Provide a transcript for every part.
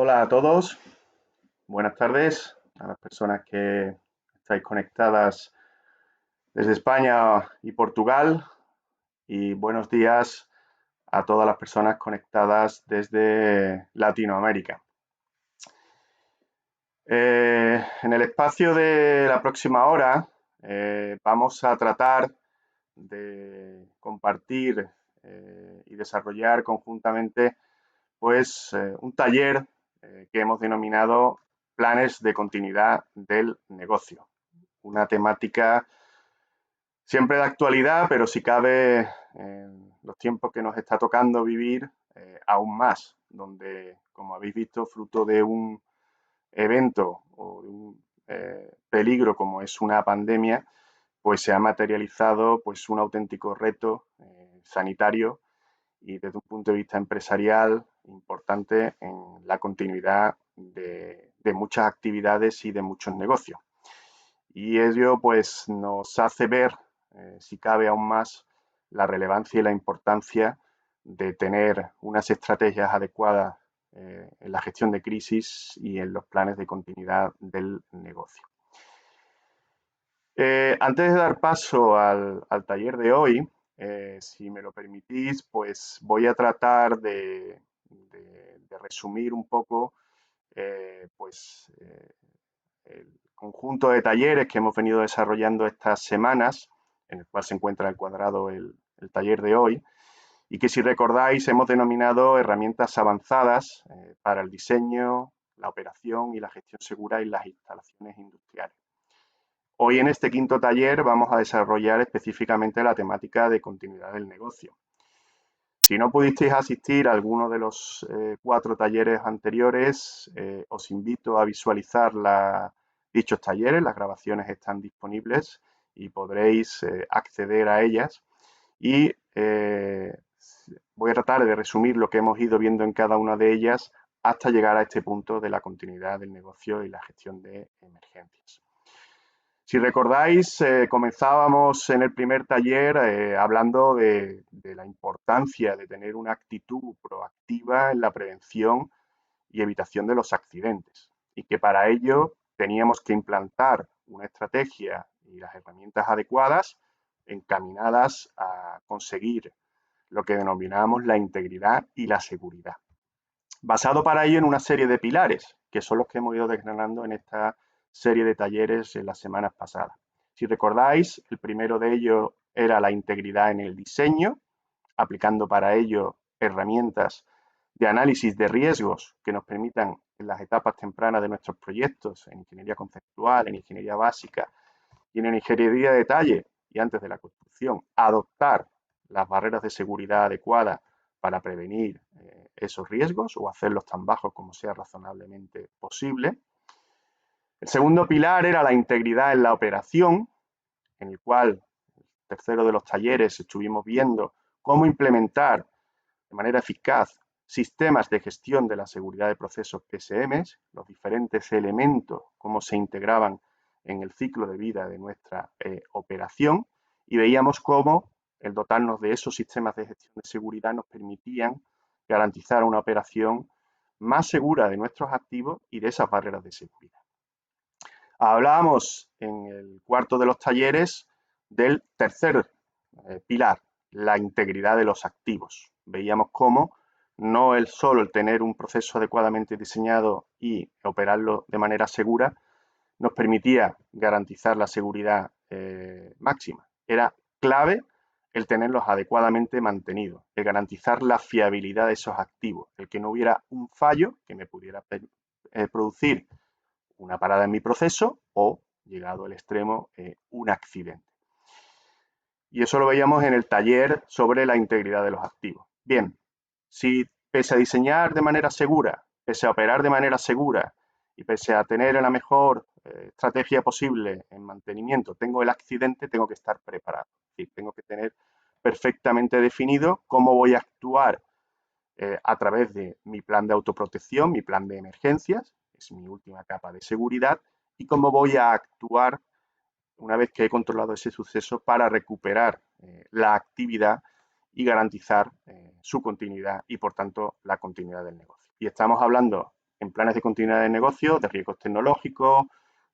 Hola a todos, buenas tardes a las personas que estáis conectadas desde España y Portugal y buenos días a todas las personas conectadas desde Latinoamérica. En el espacio de la próxima hora vamos a tratar de compartir y desarrollar conjuntamente un taller que hemos denominado Planes de Continuidad del Negocio. Una temática siempre de actualidad, pero si cabe en los tiempos que nos está tocando vivir aún más, donde, como habéis visto, fruto de un evento o de un peligro como es una pandemia, pues se ha materializado pues un auténtico reto sanitario y desde un punto de vista empresarial importante en la continuidad de muchas actividades y de muchos negocios. Y ello pues nos hace ver, si cabe aún más, la relevancia y la importancia de tener unas estrategias adecuadas en la gestión de crisis y en los planes de continuidad del negocio. Antes de dar paso al taller de hoy, si me lo permitís, pues voy a tratar de resumir un poco el conjunto de talleres que hemos venido desarrollando estas semanas, en el cual se encuentra encuadrado el taller de hoy, y que si recordáis hemos denominado herramientas avanzadas para el diseño, la operación y la gestión segura en las instalaciones industriales. Hoy en este quinto taller vamos a desarrollar específicamente la temática de continuidad del negocio. Si no pudisteis asistir a alguno de los 4 talleres anteriores, os invito a visualizar dichos talleres. Las grabaciones están disponibles y podréis acceder a ellas. Y voy a tratar de resumir lo que hemos ido viendo en cada una de ellas hasta llegar a este punto de la continuidad del negocio y la gestión de emergencias. Si recordáis, comenzábamos en el primer taller hablando de la importancia de tener una actitud proactiva en la prevención y evitación de los accidentes y que para ello teníamos que implantar una estrategia y las herramientas adecuadas encaminadas a conseguir lo que denominamos la integridad y la seguridad. Basado para ello en una serie de pilares, que son los que hemos ido desgranando en esta serie de talleres en las semanas pasadas. Si recordáis, el primero de ellos era la integridad en el diseño, aplicando para ello herramientas de análisis de riesgos que nos permitan en las etapas tempranas de nuestros proyectos, en ingeniería conceptual, en ingeniería básica y en ingeniería de detalle y antes de la construcción, adoptar las barreras de seguridad adecuadas para prevenir esos riesgos o hacerlos tan bajos como sea razonablemente posible. El segundo pilar era la integridad en la operación, en el cual, el tercero de los talleres, estuvimos viendo cómo implementar de manera eficaz sistemas de gestión de la seguridad de procesos PSM, los diferentes elementos, cómo se integraban en el ciclo de vida de nuestra operación, y veíamos cómo el dotarnos de esos sistemas de gestión de seguridad nos permitían garantizar una operación más segura de nuestros activos y de esas barreras de seguridad. Hablábamos en el cuarto de los talleres del tercer pilar, la integridad de los activos. Veíamos cómo no es solo el tener un proceso adecuadamente diseñado y operarlo de manera segura nos permitía garantizar la seguridad máxima. Era clave el tenerlos adecuadamente mantenidos, el garantizar la fiabilidad de esos activos, el que no hubiera un fallo que me pudiera producir una parada en mi proceso o, llegado al extremo, un accidente. Y eso lo veíamos en el taller sobre la integridad de los activos. Bien, si pese a diseñar de manera segura, pese a operar de manera segura y pese a tener la mejor estrategia posible en mantenimiento, tengo el accidente, tengo que estar preparado. Es decir, tengo que tener perfectamente definido cómo voy a actuar a través de mi plan de autoprotección, mi plan de emergencias, es mi última capa de seguridad, y cómo voy a actuar una vez que he controlado ese suceso para recuperar la actividad y garantizar su continuidad y, por tanto, la continuidad del negocio. Y estamos hablando en planes de continuidad de negocio de riesgos tecnológicos,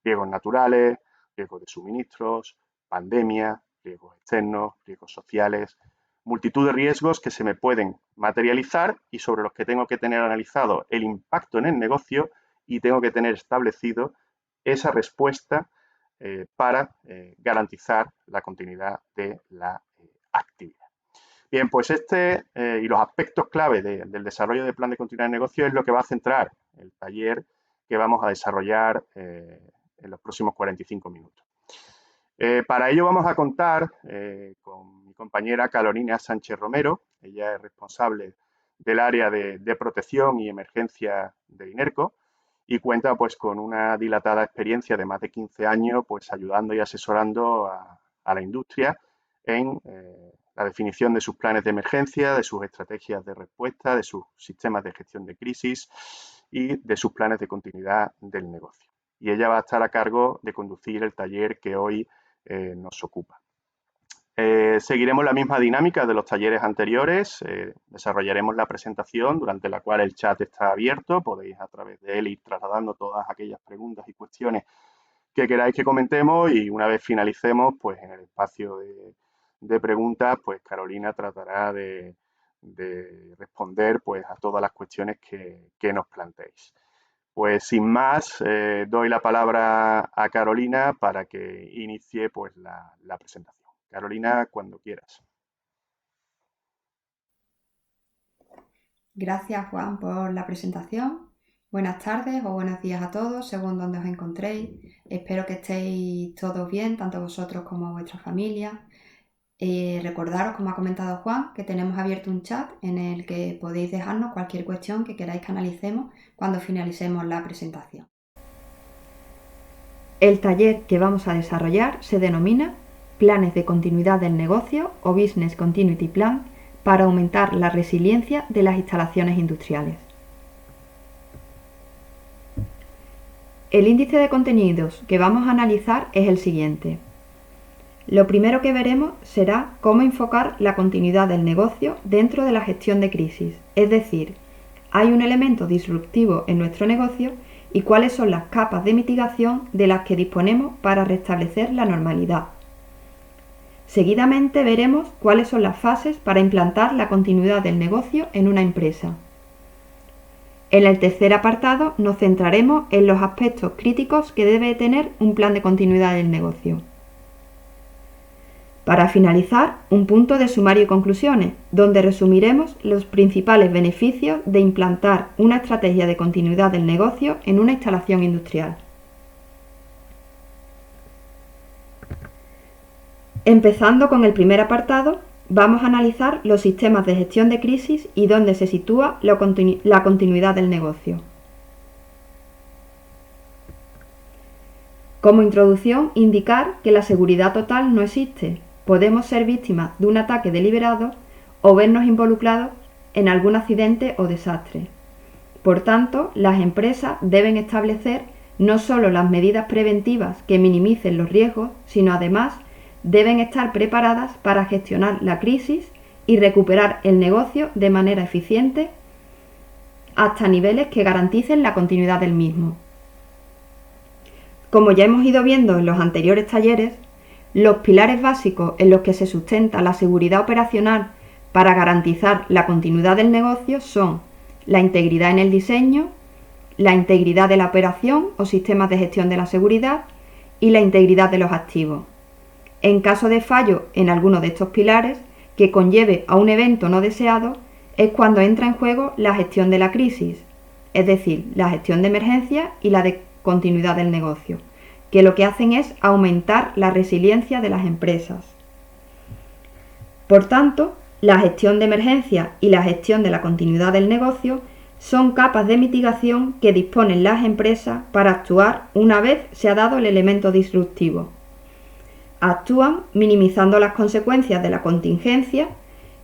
riesgos naturales, riesgos de suministros, pandemia, riesgos externos, riesgos sociales, multitud de riesgos que se me pueden materializar y sobre los que tengo que tener analizado el impacto en el negocio y tengo que tener establecido esa respuesta para garantizar la continuidad de la actividad. Bien, pues y los aspectos clave del desarrollo del plan de continuidad de negocio es lo que va a centrar el taller que vamos a desarrollar en los próximos 45 minutos. Para ello vamos a contar con mi compañera Carolina Sánchez Romero. Ella es responsable del área de protección y emergencia de INERCO y cuenta pues con una dilatada experiencia de más de 15 años pues ayudando y asesorando a la industria en la definición de sus planes de emergencia, de sus estrategias de respuesta, de sus sistemas de gestión de crisis y de sus planes de continuidad del negocio. Y ella va a estar a cargo de conducir el taller que hoy nos ocupa. Seguiremos la misma dinámica de los talleres anteriores, desarrollaremos la presentación durante la cual el chat está abierto, podéis a través de él ir trasladando todas aquellas preguntas y cuestiones que queráis que comentemos y una vez finalicemos, pues en el espacio de preguntas, pues Carolina tratará de responder pues a todas las cuestiones que nos planteéis. Pues sin más, doy la palabra a Carolina para que inicie pues la presentación. Carolina, cuando quieras. Gracias, Juan, por la presentación. Buenas tardes o buenos días a todos, según donde os encontréis. Espero que estéis todos bien, tanto vosotros como vuestra familia. Recordaros, como ha comentado Juan, que tenemos abierto un chat en el que podéis dejarnos cualquier cuestión que queráis que analicemos cuando finalicemos la presentación. El taller que vamos a desarrollar se denomina Planes de continuidad del negocio o Business Continuity Plan para aumentar la resiliencia de las instalaciones industriales. El índice de contenidos que vamos a analizar es el siguiente. Lo primero que veremos será cómo enfocar la continuidad del negocio dentro de la gestión de crisis, es decir, hay un elemento disruptivo en nuestro negocio y cuáles son las capas de mitigación de las que disponemos para restablecer la normalidad. Seguidamente veremos cuáles son las fases para implantar la continuidad del negocio en una empresa. En el tercer apartado nos centraremos en los aspectos críticos que debe tener un plan de continuidad del negocio. Para finalizar, un punto de sumario y conclusiones, donde resumiremos los principales beneficios de implantar una estrategia de continuidad del negocio en una instalación industrial. Empezando con el primer apartado, vamos a analizar los sistemas de gestión de crisis y dónde se sitúa la continuidad del negocio. Como introducción, indicar que la seguridad total no existe. Podemos ser víctimas de un ataque deliberado o vernos involucrados en algún accidente o desastre. Por tanto, las empresas deben establecer no solo las medidas preventivas que minimicen los riesgos, sino además deben estar preparadas para gestionar la crisis y recuperar el negocio de manera eficiente hasta niveles que garanticen la continuidad del mismo. Como ya hemos ido viendo en los anteriores talleres, los pilares básicos en los que se sustenta la seguridad operacional para garantizar la continuidad del negocio son la integridad en el diseño, la integridad de la operación o sistemas de gestión de la seguridad y la integridad de los activos. En caso de fallo en alguno de estos pilares que conlleve a un evento no deseado, es cuando entra en juego la gestión de la crisis, es decir, la gestión de emergencia y la de continuidad del negocio, que lo que hacen es aumentar la resiliencia de las empresas. Por tanto, la gestión de emergencia y la gestión de la continuidad del negocio son capas de mitigación que disponen las empresas para actuar una vez se ha dado el elemento disruptivo. Actúan minimizando las consecuencias de la contingencia,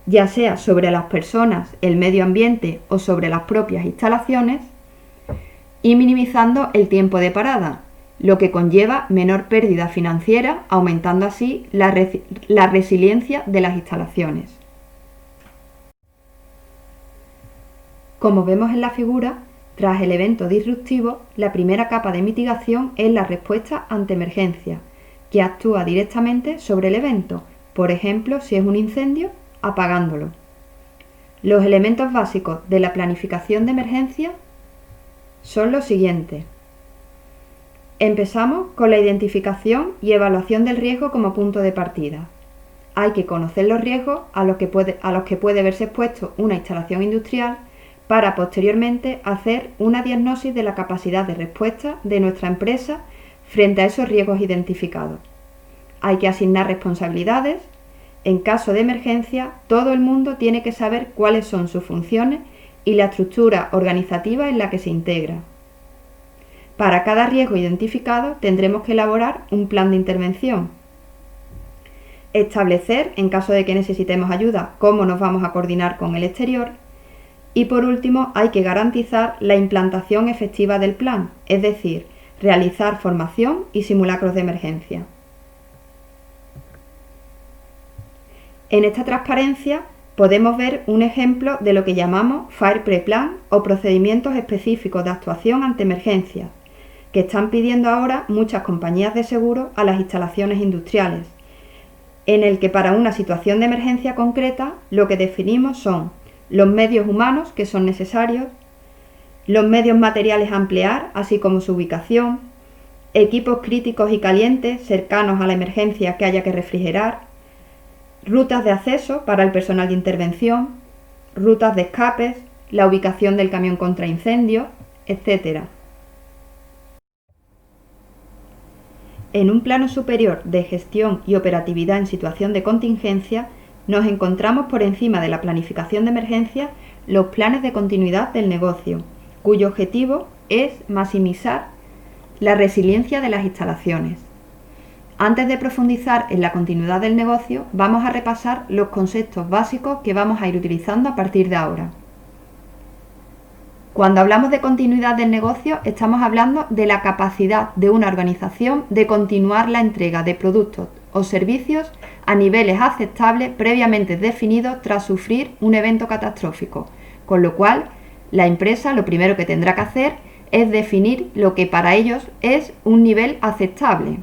ya sea sobre las personas, el medio ambiente o sobre las propias instalaciones, y minimizando el tiempo de parada, lo que conlleva menor pérdida financiera, aumentando así la resiliencia de las instalaciones. Como vemos en la figura, Tras el evento disruptivo, la primera capa de mitigación es la respuesta ante emergencia, que actúa directamente sobre el evento, por ejemplo, si es un incendio, apagándolo. Los elementos básicos de la planificación de emergencia son los siguientes. Empezamos con la identificación y evaluación del riesgo como punto de partida. Hay que conocer los riesgos a los que puede verse expuesto una instalación industrial para posteriormente hacer una diagnosis de la capacidad de respuesta de nuestra empresa frente a esos riesgos identificados. Hay que asignar responsabilidades. En caso de emergencia, todo el mundo tiene que saber cuáles son sus funciones y la estructura organizativa en la que se integra. Para cada riesgo identificado tendremos que elaborar un plan de intervención. Establecer, en caso de que necesitemos ayuda, cómo nos vamos a coordinar con el exterior. Y por último, hay que garantizar la implantación efectiva del plan, es decir, realizar formación y simulacros de emergencia. En esta transparencia podemos ver un ejemplo de lo que llamamos Fire Pre-Plan o procedimientos específicos de actuación ante emergencias, que están pidiendo ahora muchas compañías de seguro a las instalaciones industriales, en el que para una situación de emergencia concreta lo que definimos son los medios humanos que son necesarios, los medios materiales a emplear, así como su ubicación, equipos críticos y calientes cercanos a la emergencia que haya que refrigerar, rutas de acceso para el personal de intervención, rutas de escapes, la ubicación del camión contra incendio, etc. En un plano superior de gestión y operatividad en situación de contingencia, nos encontramos por encima de la planificación de emergencia los planes de continuidad del negocio, cuyo objetivo es maximizar la resiliencia de las instalaciones. Antes de profundizar en la continuidad del negocio, vamos a repasar los conceptos básicos que vamos a ir utilizando a partir de ahora. Cuando hablamos de continuidad del negocio, estamos hablando de la capacidad de una organización de continuar la entrega de productos o servicios a niveles aceptables previamente definidos tras sufrir un evento catastrófico, con lo cual la empresa lo primero que tendrá que hacer es definir lo que para ellos es un nivel aceptable,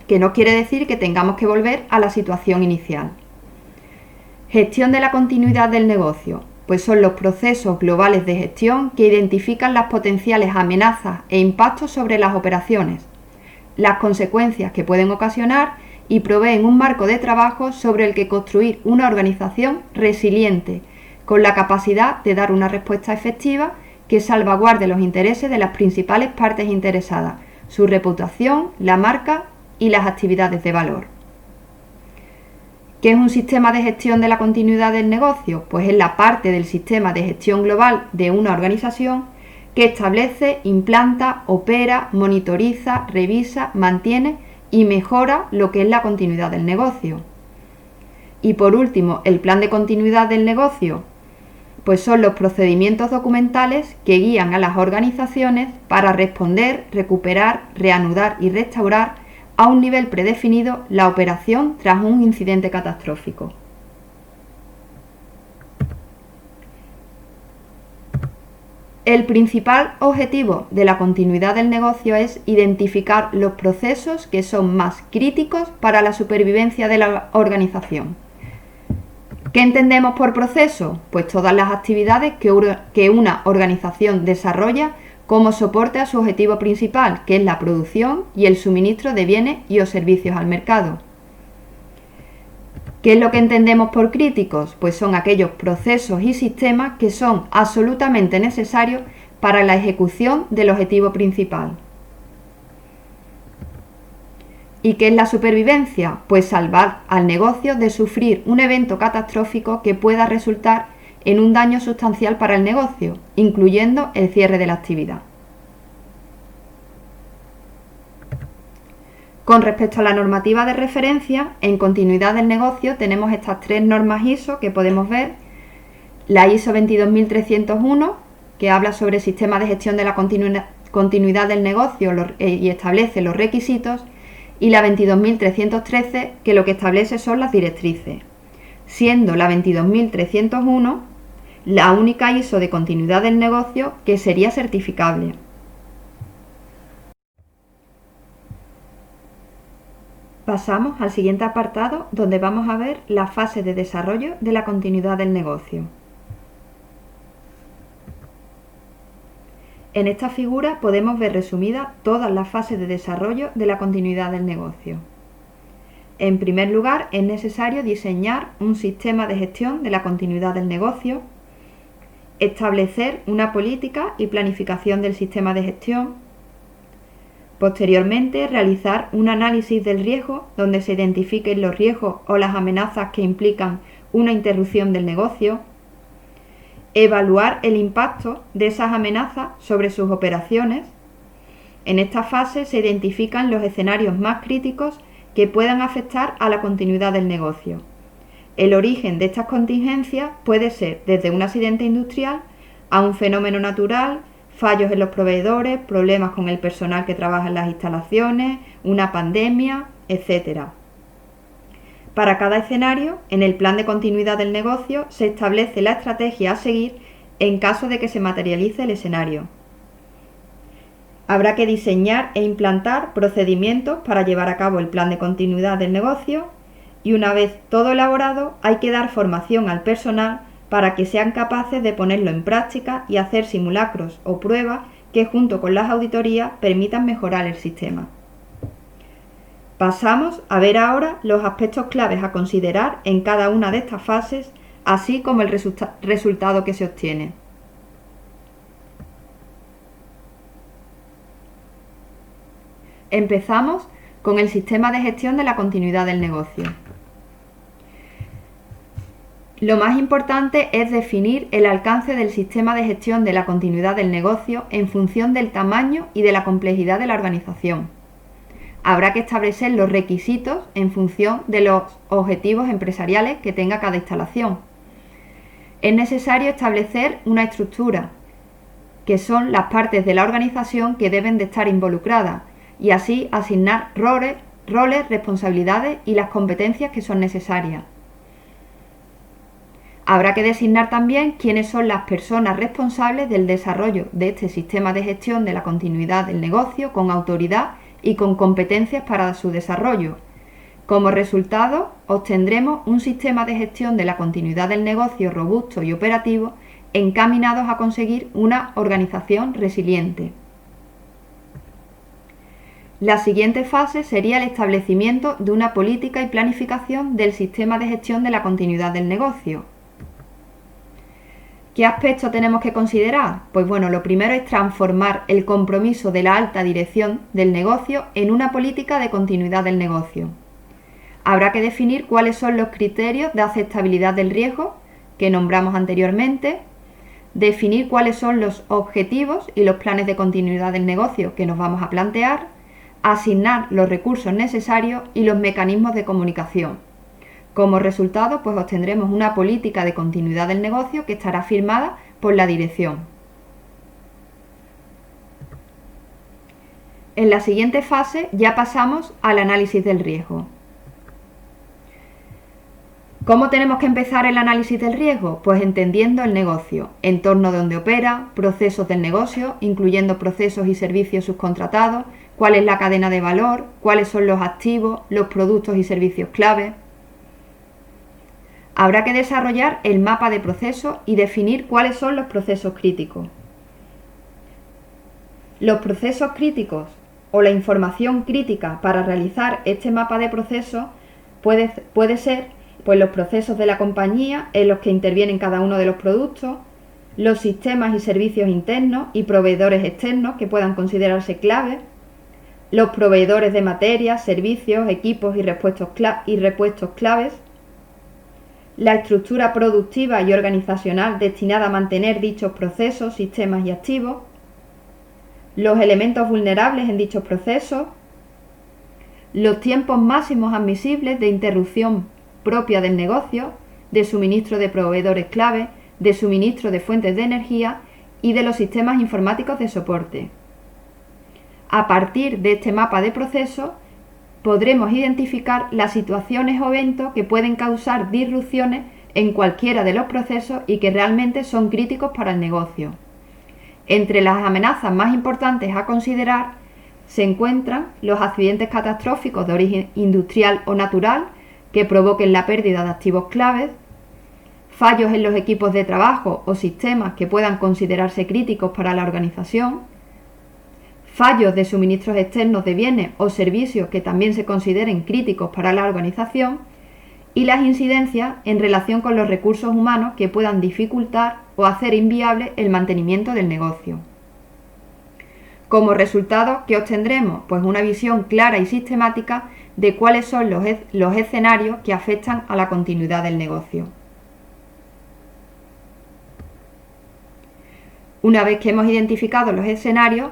que no quiere decir que tengamos que volver a la situación inicial. Gestión de la continuidad del negocio, pues son los procesos globales de gestión que identifican las potenciales amenazas e impactos sobre las operaciones, las consecuencias que pueden ocasionar y proveen un marco de trabajo sobre el que construir una organización resiliente, con la capacidad de dar una respuesta efectiva que salvaguarde los intereses de las principales partes interesadas, su reputación, la marca y las actividades de valor. ¿Qué es un sistema de gestión de la continuidad del negocio? Pues es la parte del sistema de gestión global de una organización que establece, implanta, opera, monitoriza, revisa, mantiene y mejora lo que es la continuidad del negocio. Y por último, el plan de continuidad del negocio, pues son los procedimientos documentales que guían a las organizaciones para responder, recuperar, reanudar y restaurar a un nivel predefinido la operación tras un incidente catastrófico. El principal objetivo de la continuidad del negocio es identificar los procesos que son más críticos para la supervivencia de la organización. ¿Qué entendemos por proceso? Pues todas las actividades que una organización desarrolla como soporte a su objetivo principal, que es la producción y el suministro de bienes y o servicios al mercado. ¿Qué es lo que entendemos por críticos? Pues son aquellos procesos y sistemas que son absolutamente necesarios para la ejecución del objetivo principal. ¿Y qué es la supervivencia? Pues salvar al negocio de sufrir un evento catastrófico que pueda resultar en un daño sustancial para el negocio, incluyendo el cierre de la actividad. Con respecto a la normativa de referencia, en continuidad del negocio tenemos estas tres normas ISO que podemos ver. La ISO 22301, que habla sobre sistemas de gestión de la continuidad del negocio y establece los requisitos, y la 22313, que lo que establece son las directrices, siendo la 22301 la única ISO de continuidad del negocio que sería certificable. Pasamos al siguiente apartado, donde vamos a ver la fase de desarrollo de la continuidad del negocio. En esta figura podemos ver resumidas todas las fases de desarrollo de la continuidad del negocio. En primer lugar, es necesario diseñar un sistema de gestión de la continuidad del negocio, establecer una política y planificación del sistema de gestión, posteriormente realizar un análisis del riesgo donde se identifiquen los riesgos o las amenazas que implican una interrupción del negocio, evaluar el impacto de esas amenazas sobre sus operaciones. En esta fase se identifican los escenarios más críticos que puedan afectar a la continuidad del negocio. El origen de estas contingencias puede ser desde un accidente industrial a un fenómeno natural, fallos en los proveedores, problemas con el personal que trabaja en las instalaciones, una pandemia, etc. Para cada escenario, en el plan de continuidad del negocio se establece la estrategia a seguir en caso de que se materialice el escenario. Habrá que diseñar e implantar procedimientos para llevar a cabo el plan de continuidad del negocio y una vez todo elaborado hay que dar formación al personal para que sean capaces de ponerlo en práctica y hacer simulacros o pruebas que junto con las auditorías permitan mejorar el sistema. Pasamos a ver ahora los aspectos claves a considerar en cada una de estas fases, así como el resultado que se obtiene. Empezamos con el sistema de gestión de la continuidad del negocio. Lo más importante es definir el alcance del sistema de gestión de la continuidad del negocio en función del tamaño y de la complejidad de la organización. Habrá que establecer los requisitos en función de los objetivos empresariales que tenga cada instalación. Es necesario establecer una estructura, que son las partes de la organización que deben de estar involucradas, y así asignar roles, responsabilidades y las competencias que son necesarias. Habrá que designar también quiénes son las personas responsables del desarrollo de este sistema de gestión de la continuidad del negocio con autoridad y con competencias para su desarrollo. Como resultado, obtendremos un sistema de gestión de la continuidad del negocio robusto y operativo encaminados a conseguir una organización resiliente. La siguiente fase sería el establecimiento de una política y planificación del sistema de gestión de la continuidad del negocio. ¿Qué aspectos tenemos que considerar? Pues bueno, lo primero es transformar el compromiso de la alta dirección del negocio en una política de continuidad del negocio. Habrá que definir cuáles son los criterios de aceptabilidad del riesgo que nombramos anteriormente, definir cuáles son los objetivos y los planes de continuidad del negocio que nos vamos a plantear, asignar los recursos necesarios y los mecanismos de comunicación. Como resultado, pues obtendremos una política de continuidad del negocio que estará firmada por la dirección. En la siguiente fase ya pasamos al análisis del riesgo. ¿Cómo tenemos que empezar el análisis del riesgo? Pues entendiendo el negocio, entorno donde opera, procesos del negocio, incluyendo procesos y servicios subcontratados, cuál es la cadena de valor, cuáles son los activos, los productos y servicios clave. Habrá que desarrollar el mapa de procesos y definir cuáles son los procesos críticos. Los procesos críticos o la información crítica para realizar este mapa de procesos puede ser pues, los procesos de la compañía en los que intervienen cada uno de los productos, los sistemas y servicios internos y proveedores externos que puedan considerarse claves, los proveedores de materias, servicios, equipos y repuestos claves, la estructura productiva y organizacional destinada a mantener dichos procesos, sistemas y activos, los elementos vulnerables en dichos procesos, los tiempos máximos admisibles de interrupción propia del negocio, de suministro de proveedores clave, de suministro de fuentes de energía y de los sistemas informáticos de soporte. A partir de este mapa de procesos, podremos identificar las situaciones o eventos que pueden causar disrupciones en cualquiera de los procesos y que realmente son críticos para el negocio. Entre las amenazas más importantes a considerar se encuentran los accidentes catastróficos de origen industrial o natural que provoquen la pérdida de activos claves, fallos en los equipos de trabajo o sistemas que puedan considerarse críticos para la organización, fallos de suministros externos de bienes o servicios que también se consideren críticos para la organización y las incidencias en relación con los recursos humanos que puedan dificultar o hacer inviable el mantenimiento del negocio. Como resultado, ¿qué obtendremos? Pues una visión clara y sistemática de cuáles son los escenarios que afectan a la continuidad del negocio. Una vez que hemos identificado los escenarios,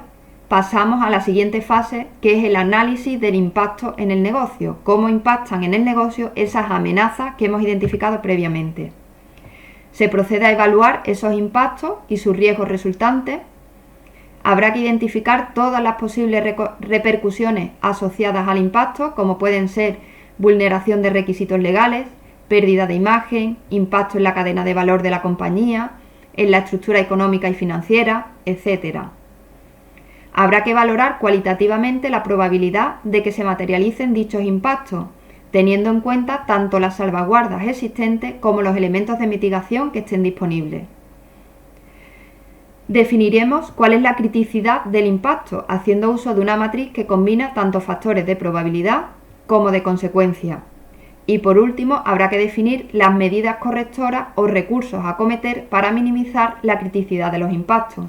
pasamos a la siguiente fase, que es el análisis del impacto en el negocio, cómo impactan en el negocio esas amenazas que hemos identificado previamente. Se procede a evaluar esos impactos y sus riesgos resultantes. Habrá que identificar todas las posibles repercusiones asociadas al impacto, como pueden ser vulneración de requisitos legales, pérdida de imagen, impacto en la cadena de valor de la compañía, en la estructura económica y financiera, etc. Habrá que valorar cualitativamente la probabilidad de que se materialicen dichos impactos, teniendo en cuenta tanto las salvaguardas existentes como los elementos de mitigación que estén disponibles. Definiremos cuál es la criticidad del impacto, haciendo uso de una matriz que combina tanto factores de probabilidad como de consecuencia. Y por último, habrá que definir las medidas correctoras o recursos a acometer para minimizar la criticidad de los impactos.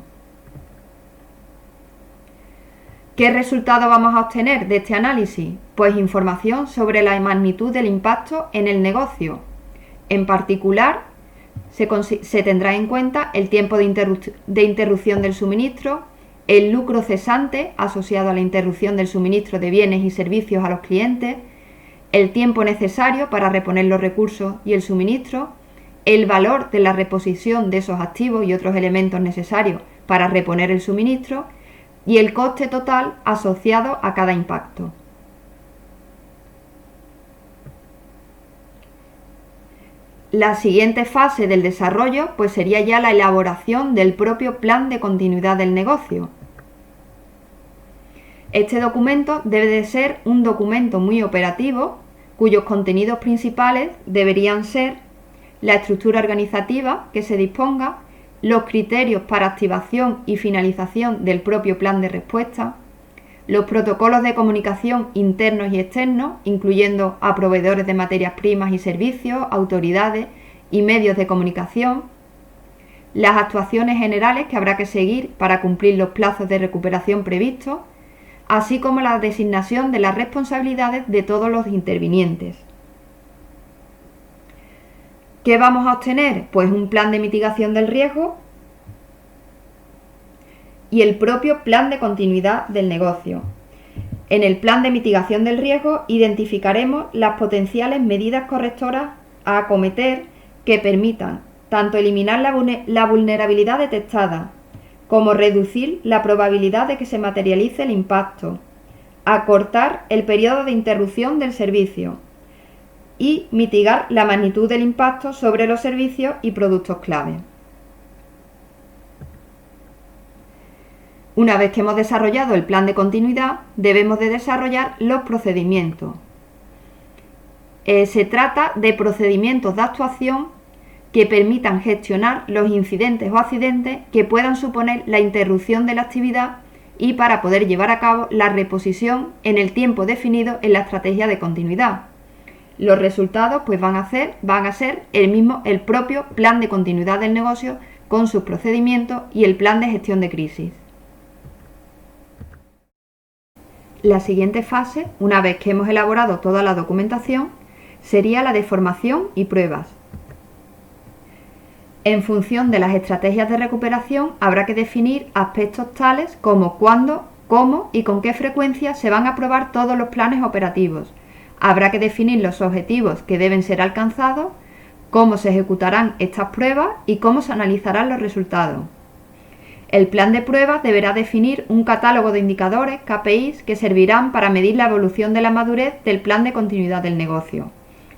¿Qué resultado vamos a obtener de este análisis? Pues información sobre la magnitud del impacto en el negocio. En particular, se tendrá en cuenta el tiempo de interrupción del suministro, el lucro cesante asociado a la interrupción del suministro de bienes y servicios a los clientes, el tiempo necesario para reponer los recursos y el suministro, el valor de la reposición de esos activos y otros elementos necesarios para reponer el suministro y el coste total asociado a cada impacto. La siguiente fase del desarrollo pues sería ya la elaboración del propio plan de continuidad del negocio. Este documento debe de ser un documento muy operativo, cuyos contenidos principales deberían ser la estructura organizativa que se disponga, los criterios para activación y finalización del propio plan de respuesta, los protocolos de comunicación internos y externos, incluyendo a proveedores de materias primas y servicios, autoridades y medios de comunicación, las actuaciones generales que habrá que seguir para cumplir los plazos de recuperación previstos, así como la designación de las responsabilidades de todos los intervinientes. ¿Qué vamos a obtener? Pues un plan de mitigación del riesgo y el propio plan de continuidad del negocio. En el plan de mitigación del riesgo identificaremos las potenciales medidas correctoras a acometer que permitan tanto eliminar la vulnerabilidad detectada, como reducir la probabilidad de que se materialice el impacto, acortar el periodo de interrupción del servicio y mitigar la magnitud del impacto sobre los servicios y productos clave. Una vez que hemos desarrollado el plan de continuidad, debemos de desarrollar los procedimientos. Se trata de procedimientos de actuación que permitan gestionar los incidentes o accidentes que puedan suponer la interrupción de la actividad y para poder llevar a cabo la reposición en el tiempo definido en la estrategia de continuidad. Los resultados pues van a ser el propio plan de continuidad del negocio con sus procedimientos y el plan de gestión de crisis. La siguiente fase, una vez que hemos elaborado toda la documentación, sería la de formación y pruebas. En función de las estrategias de recuperación habrá que definir aspectos tales como cuándo, cómo y con qué frecuencia se van a aprobar todos los planes operativos. Habrá que definir los objetivos que deben ser alcanzados, cómo se ejecutarán estas pruebas y cómo se analizarán los resultados. El plan de pruebas deberá definir un catálogo de indicadores, KPIs, que servirán para medir la evolución de la madurez del plan de continuidad del negocio.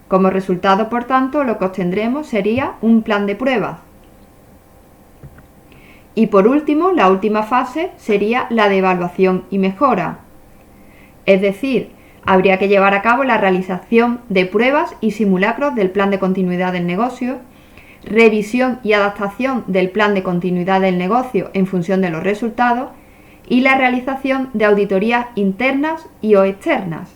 Como resultado, por tanto, lo que obtendremos sería un plan de pruebas. Y por último, la última fase sería la de evaluación y mejora. Es decir, habría que llevar a cabo la realización de pruebas y simulacros del plan de continuidad del negocio, revisión y adaptación del plan de continuidad del negocio en función de los resultados y la realización de auditorías internas y o externas.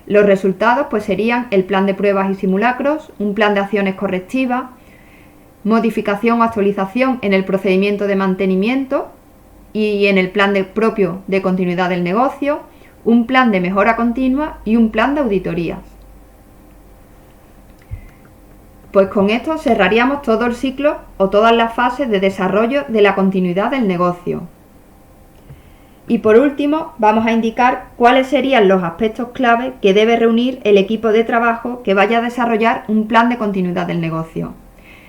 Los resultados pues serían el plan de pruebas y simulacros, un plan de acciones correctivas, modificación o actualización en el procedimiento de mantenimiento y en el plan propio de continuidad del negocio, un plan de mejora continua y un plan de auditorías. Pues con esto cerraríamos todo el ciclo o todas las fases de desarrollo de la continuidad del negocio. Y por último, vamos a indicar cuáles serían los aspectos clave que debe reunir el equipo de trabajo que vaya a desarrollar un plan de continuidad del negocio.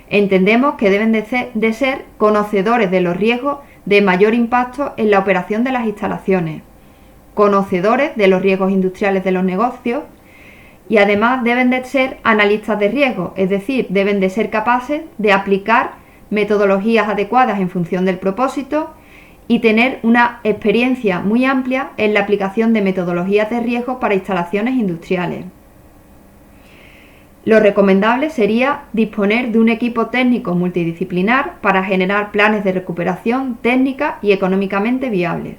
Entendemos que deben de ser conocedores de los riesgos de mayor impacto en la operación de las instalaciones, conocedores de los riesgos industriales de los negocios y además deben de ser analistas de riesgo, es decir, deben de ser capaces de aplicar metodologías adecuadas en función del propósito y tener una experiencia muy amplia en la aplicación de metodologías de riesgo para instalaciones industriales. Lo recomendable sería disponer de un equipo técnico multidisciplinar para generar planes de recuperación técnica y económicamente viables.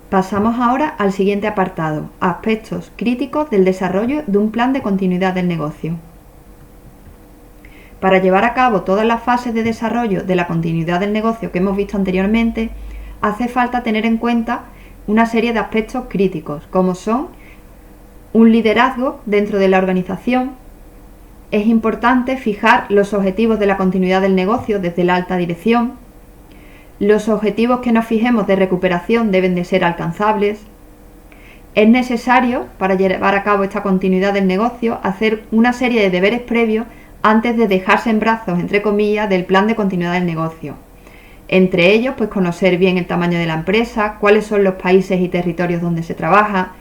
Pasamos ahora al siguiente apartado, aspectos críticos del desarrollo de un plan de continuidad del negocio. Para llevar a cabo todas las fases de desarrollo de la continuidad del negocio que hemos visto anteriormente, hace falta tener en cuenta una serie de aspectos críticos, como son un liderazgo dentro de la organización. Es importante fijar los objetivos de la continuidad del negocio desde la alta dirección. Los objetivos que nos fijemos de recuperación deben de ser alcanzables. Es necesario, para llevar a cabo esta continuidad del negocio, hacer una serie de deberes previos antes de dejarse en brazos, entre comillas, del plan de continuidad del negocio. Entre ellos, pues conocer bien el tamaño de la empresa, cuáles son los países y territorios donde se trabaja,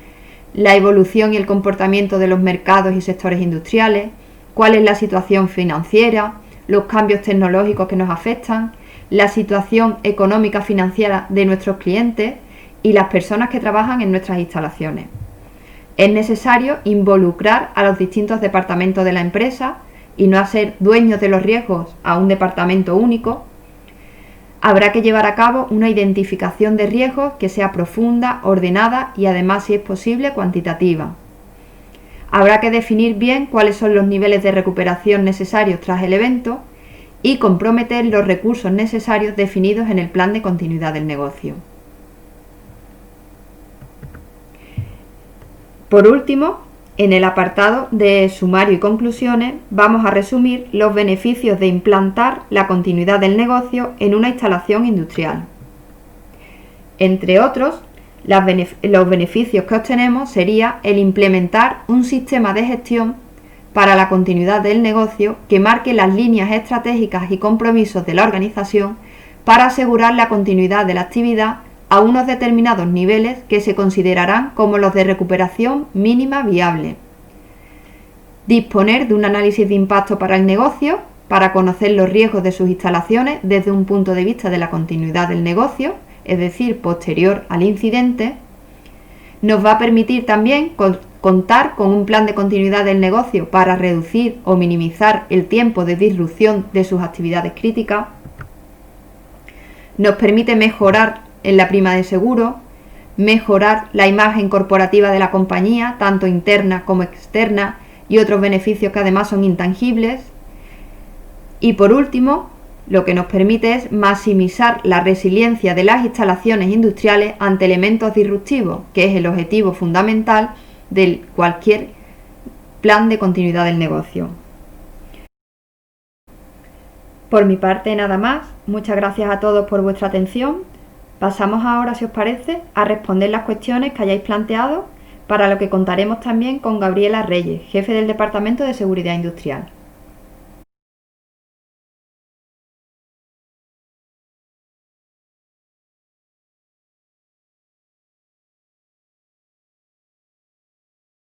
la evolución y el comportamiento de los mercados y sectores industriales, cuál es la situación financiera, los cambios tecnológicos que nos afectan, la situación económica financiera de nuestros clientes y las personas que trabajan en nuestras instalaciones. Es necesario involucrar a los distintos departamentos de la empresa y no hacer dueños de los riesgos a un departamento único. Habrá que llevar a cabo una identificación de riesgos que sea profunda, ordenada y además, si es posible, cuantitativa. Habrá que definir bien cuáles son los niveles de recuperación necesarios tras el evento y comprometer los recursos necesarios definidos en el plan de continuidad del negocio. Por último, en el apartado de sumario y conclusiones vamos a resumir los beneficios de implantar la continuidad del negocio en una instalación industrial. Entre otros, los beneficios que obtenemos sería el implementar un sistema de gestión para la continuidad del negocio que marque las líneas estratégicas y compromisos de la organización para asegurar la continuidad de la actividad a unos determinados niveles que se considerarán como los de recuperación mínima viable. Disponer de un análisis de impacto para el negocio para conocer los riesgos de sus instalaciones desde un punto de vista de la continuidad del negocio, es decir, posterior al incidente. Nos va a permitir también contar con un plan de continuidad del negocio para reducir o minimizar el tiempo de disrupción de sus actividades críticas. Nos permite mejorar en la prima de seguro, mejorar la imagen corporativa de la compañía, tanto interna como externa, y otros beneficios que además son intangibles. Y por último, lo que nos permite es maximizar la resiliencia de las instalaciones industriales ante elementos disruptivos, que es el objetivo fundamental de cualquier plan de continuidad del negocio. Por mi parte nada más, muchas gracias a todos por vuestra atención. Pasamos ahora, si os parece, a responder las cuestiones que hayáis planteado, para lo que contaremos también con Gabriela Reyes, jefe del Departamento de Seguridad Industrial.